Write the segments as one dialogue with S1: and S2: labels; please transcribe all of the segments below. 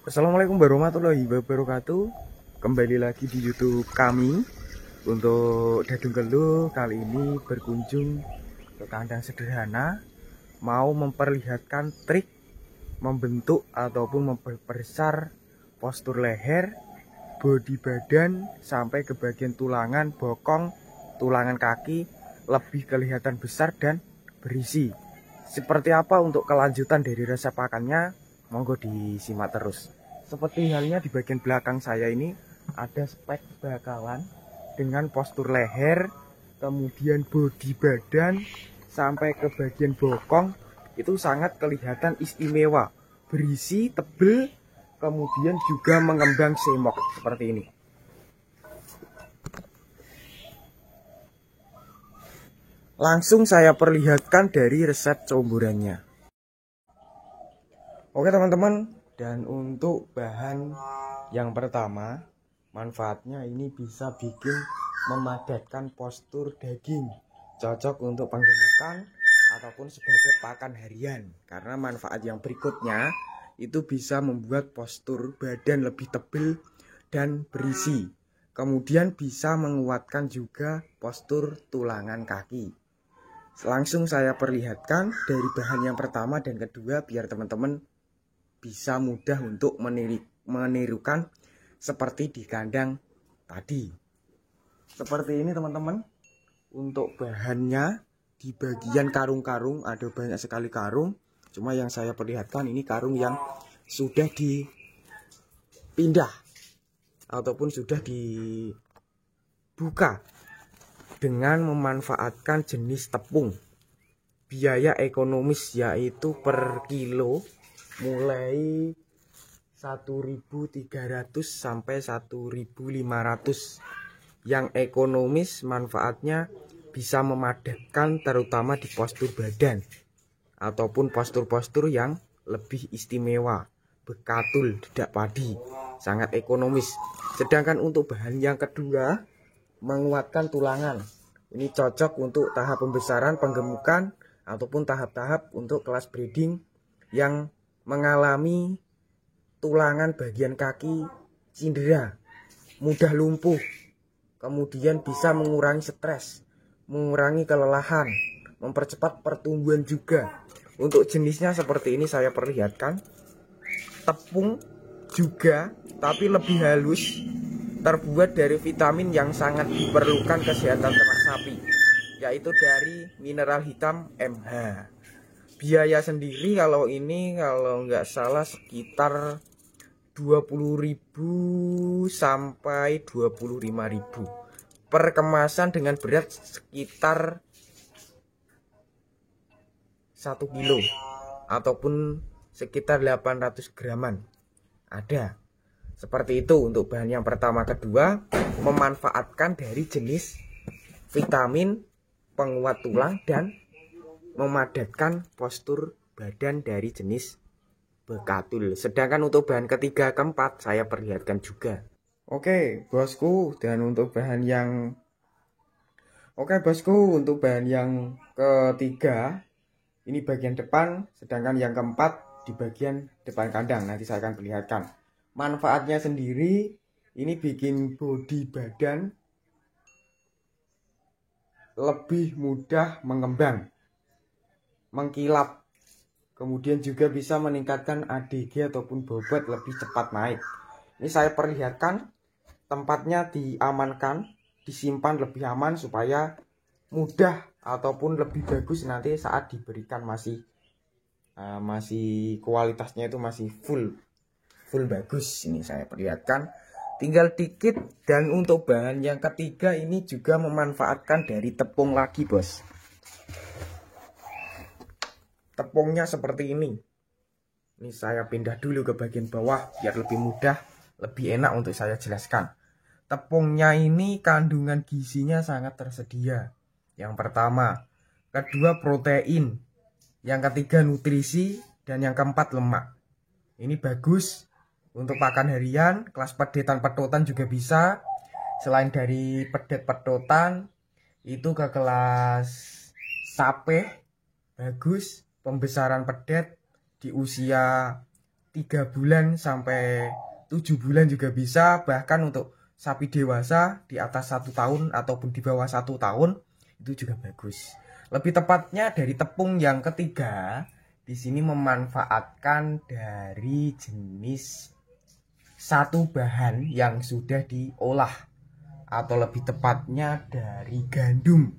S1: Assalamualaikum warahmatullahi wabarakatuh. Kembali lagi di YouTube kami. Untuk Dadung Keluh kali ini berkunjung ke kandang sederhana, mau memperlihatkan trik membentuk ataupun memperbesar postur leher, bodi badan sampai ke bagian tulangan bokong, tulangan kaki lebih kelihatan besar dan berisi. Seperti apa untuk kelanjutan dari resep pakannya? Monggo disimak terus. Seperti halnya di bagian belakang saya ini ada spek bakalan dengan postur leher, kemudian bodi badan sampai ke bagian bokong itu sangat kelihatan istimewa, berisi, tebel, kemudian juga mengembang semok seperti ini. Langsung saya perlihatkan dari resep comburannya. Oke teman-teman, dan untuk bahan yang pertama, manfaatnya ini bisa bikin memadatkan postur daging, cocok untuk penggemukan ataupun sebagai pakan harian. Karena manfaat yang berikutnya itu bisa membuat postur badan lebih tebal dan berisi. Kemudian bisa menguatkan juga postur tulangan kaki. Langsung saya perlihatkan dari bahan yang pertama dan kedua biar teman-teman bisa mudah untuk menirukan seperti di kandang tadi. Seperti ini teman-teman. Untuk bahannya di bagian karung-karung ada banyak sekali karung. Cuma yang saya perlihatkan ini karung yang sudah dipindah ataupun sudah dibuka dengan memanfaatkan jenis tepung. Biaya ekonomis yaitu per kilo mulai 1.300 sampai 1.500. Yang ekonomis manfaatnya bisa memadatkan terutama di postur badan ataupun postur-postur yang lebih istimewa, bekatul, dedak padi, sangat ekonomis. Sedangkan untuk bahan yang kedua, menguatkan tulangan, ini cocok untuk tahap pembesaran, penggemukan ataupun tahap-tahap untuk kelas breeding yang mengalami tulangan bagian kaki cedera, mudah lumpuh, kemudian bisa mengurangi stres, mengurangi kelelahan, mempercepat pertumbuhan juga. Untuk jenisnya seperti ini saya perlihatkan, tepung juga tapi lebih halus, terbuat dari vitamin yang sangat diperlukan kesehatan ternak sapi, yaitu dari mineral hitam MH. Biaya sendiri kalau ini kalau nggak salah sekitar 20.000 sampai 25.000 per kemasan dengan berat sekitar 1 kilo ataupun sekitar 800 graman. Ada. Seperti itu untuk bahan yang pertama. Kedua, memanfaatkan dari jenis vitamin penguat tulang dan memadatkan postur badan dari jenis bekatul. Sedangkan untuk bahan ketiga, keempat saya perlihatkan juga. Oke bosku, dan untuk bahan yang ketiga ini bagian depan, sedangkan yang keempat di bagian depan kandang. Nanti saya akan perlihatkan. Manfaatnya sendiri ini bikin bodi badan lebih mudah mengembang, mengkilap, kemudian juga bisa meningkatkan ADG ataupun bobot lebih cepat naik. Ini saya perlihatkan tempatnya diamankan, disimpan lebih aman supaya mudah ataupun lebih bagus nanti saat diberikan masih kualitasnya itu masih full bagus. Ini saya perlihatkan tinggal dikit. Dan untuk bahan yang ketiga ini juga memanfaatkan dari tepung lagi bos. Tepungnya seperti ini. Ini saya pindah dulu ke bagian bawah biar lebih mudah, lebih enak untuk saya jelaskan. Tepungnya ini kandungan gizinya sangat tersedia. Yang pertama, kedua protein, yang ketiga nutrisi, dan yang keempat lemak. Ini bagus untuk pakan harian, kelas pedetan pedotan juga bisa. Selain dari pedet pedotan, itu ke kelas sape, bagus. Pembesaran pedet di usia 3 bulan sampai 7 bulan juga bisa. Bahkan untuk sapi dewasa di atas 1 tahun ataupun di bawah 1 tahun itu juga bagus. Lebih tepatnya dari tepung yang ketiga di sini memanfaatkan dari jenis satu bahan yang sudah diolah, atau lebih tepatnya dari gandum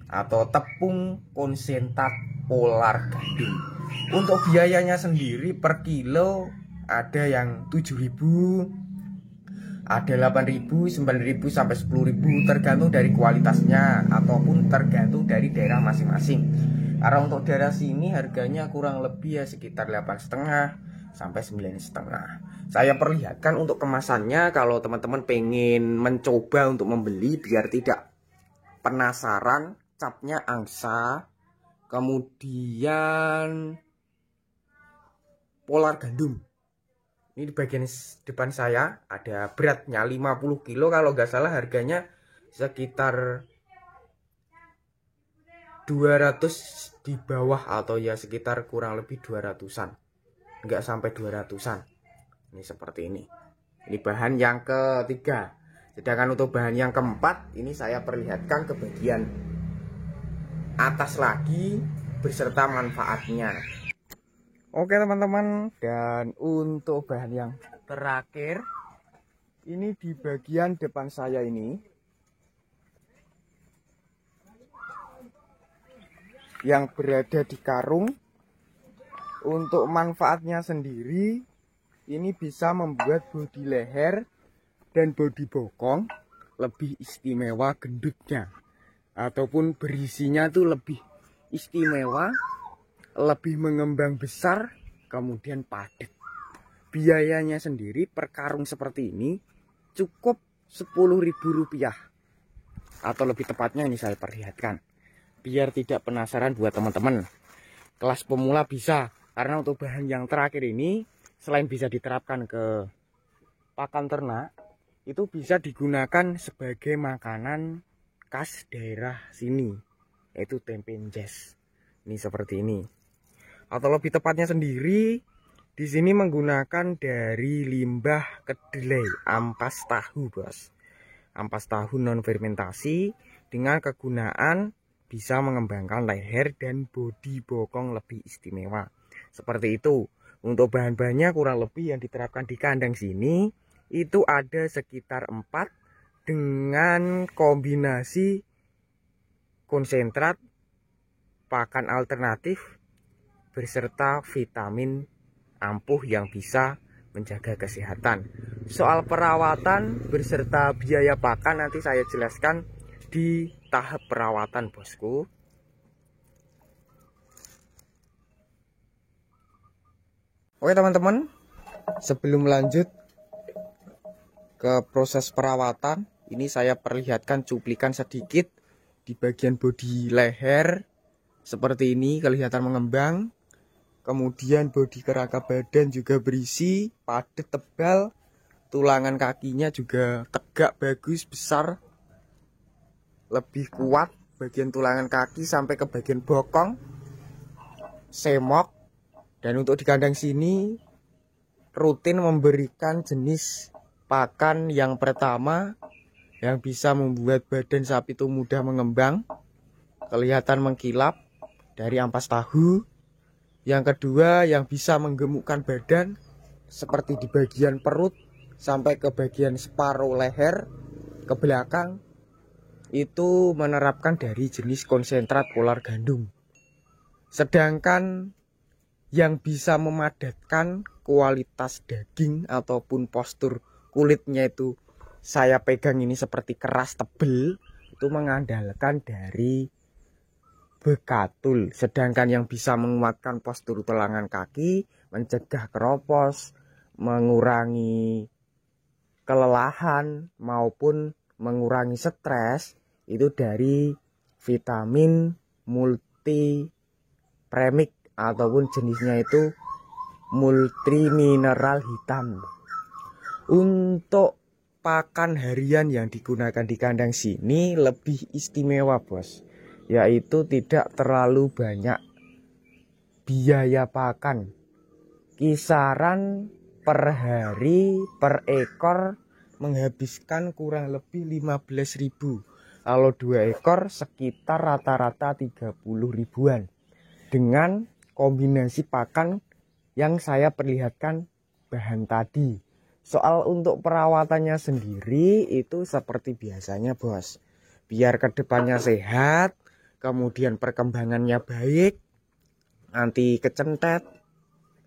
S1: atau tepung konsentrat polar gandum. Untuk biayanya sendiri per kilo ada yang 7.000, ada 8.000, 9.000 sampai 10.000 tergantung dari kualitasnya ataupun tergantung dari daerah masing-masing. Karena untuk daerah sini harganya kurang lebih ya sekitar 8,5 sampai 9,5. Saya perlihatkan untuk kemasannya kalau teman-teman pengen mencoba untuk membeli biar tidak penasaran. Capnya angsa, kemudian polar gandum. Ini di bagian depan saya ada beratnya 50 kilo kalau nggak salah, harganya sekitar 200 di bawah atau ya sekitar kurang lebih 200-an. Nggak sampai 200-an. Ini seperti ini. Ini bahan yang ketiga. Sedangkan untuk bahan yang keempat ini saya perlihatkan ke bagian atas lagi beserta manfaatnya. Oke teman-teman, dan untuk bahan yang terakhir ini di bagian depan saya ini yang berada di karung. Untuk manfaatnya sendiri ini bisa membuat bodi leher dan bodi bokong lebih istimewa gendutnya, ataupun berisinya tuh lebih istimewa, lebih mengembang besar, kemudian padat. Biayanya sendiri per karung seperti ini cukup Rp10.000, atau lebih tepatnya ini saya perlihatkan biar tidak penasaran buat teman-teman. Kelas pemula bisa, karena untuk bahan yang terakhir ini selain bisa diterapkan ke pakan ternak, itu bisa digunakan sebagai makanan khas daerah sini, yaitu tempe enjes. Ini seperti ini. Atau lebih tepatnya sendiri di sini menggunakan dari limbah kedelai ampas tahu, bos. Ampas tahu non fermentasi dengan kegunaan bisa mengembangkan leher dan bodi bokong lebih istimewa. Seperti itu. Untuk bahan-bahannya kurang lebih yang diterapkan di kandang sini itu ada sekitar 4 dengan kombinasi konsentrat, pakan alternatif beserta vitamin ampuh yang bisa menjaga kesehatan. Soal perawatan beserta biaya pakan nanti saya jelaskan di tahap perawatan, bosku. Oke teman-teman, sebelum lanjut ke proses perawatan, ini saya perlihatkan cuplikan sedikit di bagian bodi leher. Seperti ini kelihatan mengembang. Kemudian bodi kerangka badan juga berisi, padat, tebal. Tulangan kakinya juga tegak, bagus, besar, lebih kuat. Bagian tulangan kaki sampai ke bagian bokong semok. Dan untuk di kandang sini rutin memberikan jenis pakan yang pertama yang bisa membuat badan sapi itu mudah mengembang, kelihatan mengkilap, dari ampas tahu. Yang kedua yang bisa menggemukkan badan seperti di bagian perut sampai ke bagian separuh leher ke belakang, itu menerapkan dari jenis konsentrat polar gandum. Sedangkan yang bisa memadatkan kualitas daging ataupun postur kulitnya itu saya pegang ini seperti keras tebel, itu mengandalkan dari bekatul. Sedangkan yang bisa menguatkan postur tulangan kaki, mencegah keropos, mengurangi kelelahan maupun mengurangi stres, itu dari vitamin multipremik ataupun jenisnya itu multimineral hitam. Untuk pakan harian yang digunakan di kandang sini lebih istimewa, bos, yaitu tidak terlalu banyak biaya pakan. kisaran per hari per ekor menghabiskan kurang lebih 15.000. Kalau 2 ekor sekitar rata-rata 30 ribuan. Dengan kombinasi pakan yang saya perlihatkan bahan tadi. Soal untuk perawatannya sendiri itu seperti biasanya bos. Biar kedepannya sehat, kemudian perkembangannya baik, anti kecentet,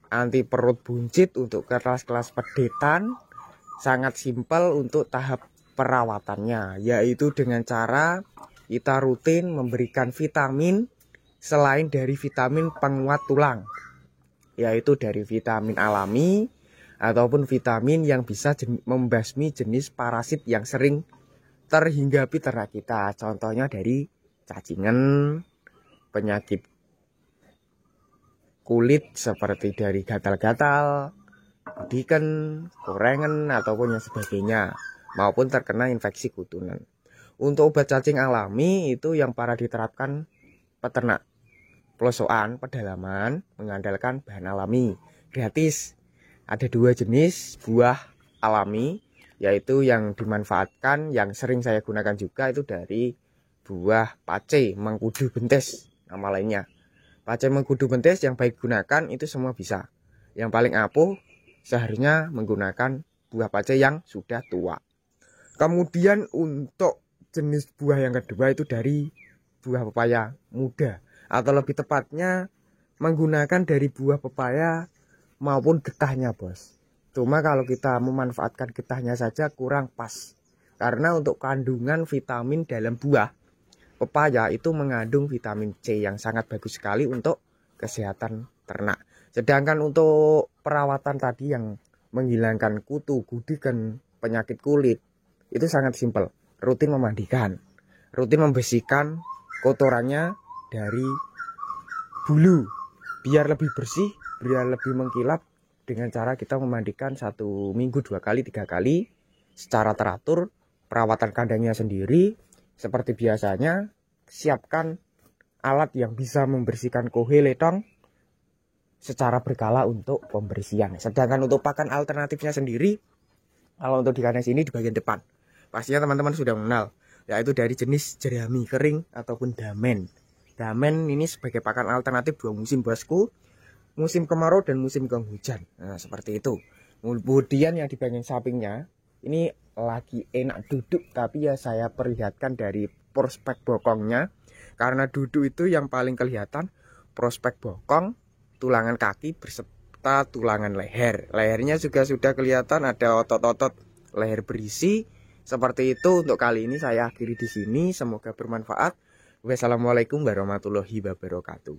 S1: anti perut buncit untuk kelas-kelas pedetan. Sangat simpel untuk tahap perawatannya, yaitu dengan cara kita rutin memberikan vitamin selain dari vitamin penguat tulang, yaitu dari vitamin alami ataupun vitamin yang bisa membasmi jenis parasit yang sering terhinggapi ternak kita. Contohnya dari cacingan, penyakit kulit seperti dari gatal-gatal, diken, korengan, ataupun yang sebagainya, maupun terkena infeksi kutunan. Untuk obat cacing alami itu yang para diterapkan peternak pelosokan pedalaman mengandalkan bahan alami gratis. Ada 2 jenis buah alami, yaitu yang dimanfaatkan yang sering saya gunakan juga itu dari buah pace mengkudu bentes, nama lainnya. Pace mengkudu bentes yang baik gunakan itu semua bisa. Yang paling ampuh seharusnya menggunakan buah pace yang sudah tua. Kemudian untuk jenis buah yang kedua itu dari buah pepaya muda, atau lebih tepatnya menggunakan dari buah pepaya maupun getahnya bos. Cuma kalau kita memanfaatkan getahnya saja kurang pas, karena untuk kandungan vitamin dalam buah pepaya itu mengandung vitamin C yang sangat bagus sekali untuk kesehatan ternak. Sedangkan untuk perawatan tadi yang menghilangkan kutu, gudikan, penyakit kulit itu sangat simpel. Rutin memandikan, rutin membersihkan kotorannya dari bulu biar lebih bersih, biar lebih mengkilap, dengan cara kita memandikan 1 minggu 2 kali 3 kali secara teratur. Perawatan kandangnya sendiri seperti biasanya, siapkan alat yang bisa membersihkan kohe letong secara berkala untuk pembersihan. Sedangkan untuk pakan alternatifnya sendiri, kalau untuk di kandang sini di bagian depan, pastinya teman-teman sudah mengenal, yaitu dari jenis jerami kering ataupun damen. Damen ini sebagai pakan alternatif 2 musim bosku, musim kemarau dan musim penghujan. Nah, seperti itu. Kemudian yang di bagian sampingnya ini lagi enak duduk, tapi ya saya perlihatkan dari prospek bokongnya, karena duduk itu yang paling kelihatan prospek bokong, tulangan kaki berserta tulangan leher. Lehernya juga sudah kelihatan ada otot-otot leher berisi. Seperti itu. Untuk kali ini saya akhiri di sini. Semoga bermanfaat. Wassalamualaikum warahmatullahi wabarakatuh.